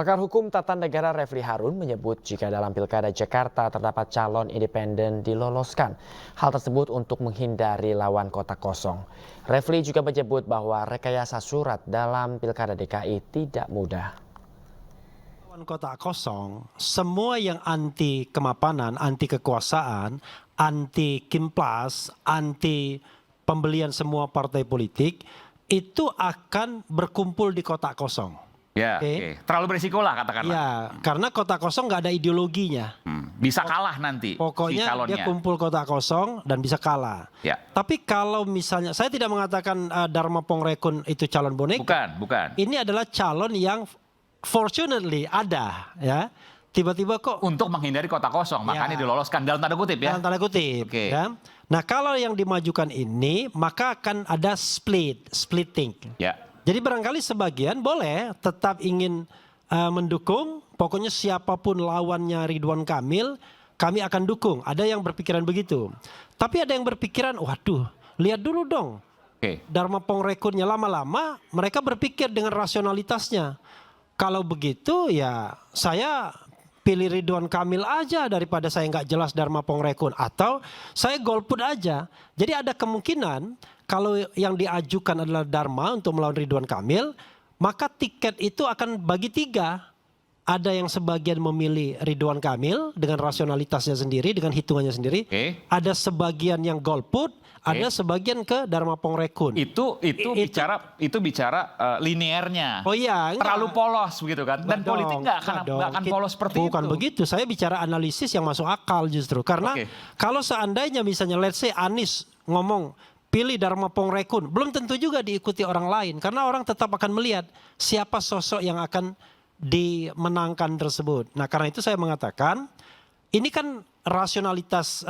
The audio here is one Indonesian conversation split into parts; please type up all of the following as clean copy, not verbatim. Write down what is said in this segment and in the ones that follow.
Pakar Hukum Tata Negara Refli Harun menyebut jika dalam Pilkada Jakarta terdapat calon independen diloloskan. Hal tersebut untuk menghindari lawan kota kosong. Refli juga menyebut bahwa rekayasa surat dalam Pilkada DKI tidak mudah. Lawan kota kosong, semua yang anti kemapanan, anti kekuasaan, anti kimplas, anti pembelian semua partai politik, itu akan berkumpul di kota kosong. Ya, okay. Terlalu berisiko lah katakanlah. Ya, karena kota kosong nggak ada ideologinya. Bisa kalah nanti. Pokoknya si dia kumpul kota kosong dan bisa kalah. Ya. Tapi kalau misalnya, saya tidak mengatakan Dharma Pongrekun itu calon boneka. Bukan. Ini adalah calon yang fortunately ada, ya. Tiba-tiba kok untuk menghindari kota kosong, makanya diloloskan dalam tanda kutip ya. Dalam tanda kutip. Okay. Ya. Nah, kalau yang dimajukan ini, maka akan ada splitting. Ya. Jadi barangkali sebagian boleh tetap ingin mendukung, pokoknya siapapun lawannya Ridwan Kamil, kami akan dukung. Ada yang berpikiran begitu. Tapi ada yang berpikiran, waduh, lihat dulu dong. Dharma Pongrekunnya lama-lama mereka berpikir dengan rasionalitasnya. Kalau begitu ya saya pilih Ridwan Kamil aja daripada saya nggak jelas Dharma Pongrekun. Atau saya golput aja. Jadi ada kemungkinan kalau yang diajukan adalah Dharma untuk melawan Ridwan Kamil, maka tiket itu akan bagi tiga. Ada yang sebagian memilih Ridwan Kamil dengan rasionalitasnya sendiri, dengan hitungannya sendiri. Ada sebagian yang golput, ada sebagian ke Dharma Pongrekun. Itu bicara linearnya. Oh iya, terlalu polos begitu kan. Dan politik nggak akan polos seperti itu. Bukan begitu. Saya bicara analisis yang masuk akal justru. Karena kalau seandainya misalnya let's say Anies ngomong pilih Dharma Pongrekun, belum tentu juga diikuti orang lain. Karena orang tetap akan melihat siapa sosok yang akan dimenangkan tersebut. Nah, karena itu saya mengatakan ini kan rasionalitas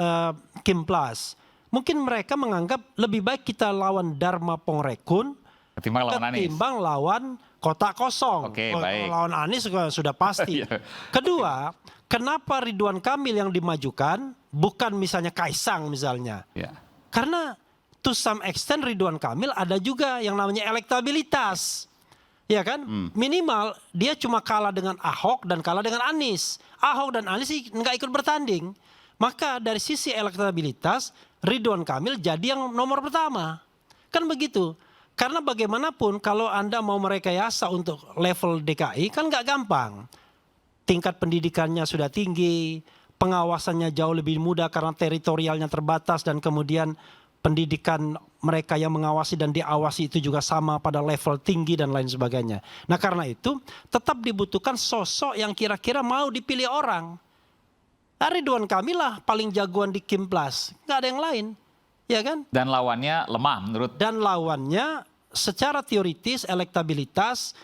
kimplas. Mungkin mereka menganggap lebih baik kita lawan Dharma Pongrekun ketimbang lawan kota kosong. Baik. Lawan Anies sudah pasti. Kedua, kenapa Ridwan Kamil yang dimajukan bukan misalnya Kaisang misalnya? Karena to some extent Ridwan Kamil ada juga yang namanya elektabilitas. Ya kan? Minimal dia cuma kalah dengan Ahok dan kalah dengan Anies. Ahok dan Anies nggak ikut bertanding. Maka dari sisi elektabilitas Ridwan Kamil jadi yang nomor pertama. Kan begitu. Karena bagaimanapun kalau Anda mau merekayasa untuk level DKI kan nggak gampang. Tingkat pendidikannya sudah tinggi, pengawasannya jauh lebih mudah karena teritorialnya terbatas dan kemudian pendidikan mereka yang mengawasi dan diawasi itu juga sama pada level tinggi dan lain sebagainya. Nah, karena itu tetap dibutuhkan sosok yang kira-kira mau dipilih orang. Ridwan Kamil lah paling jagoan di Kimplas, nggak ada yang lain, ya kan? Dan lawannya lemah menurut. Dan lawannya secara teoritis elektabilitas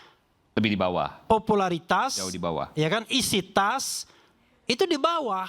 lebih di bawah, popularitas jauh di bawah, ya kan? Isi tas itu di bawah.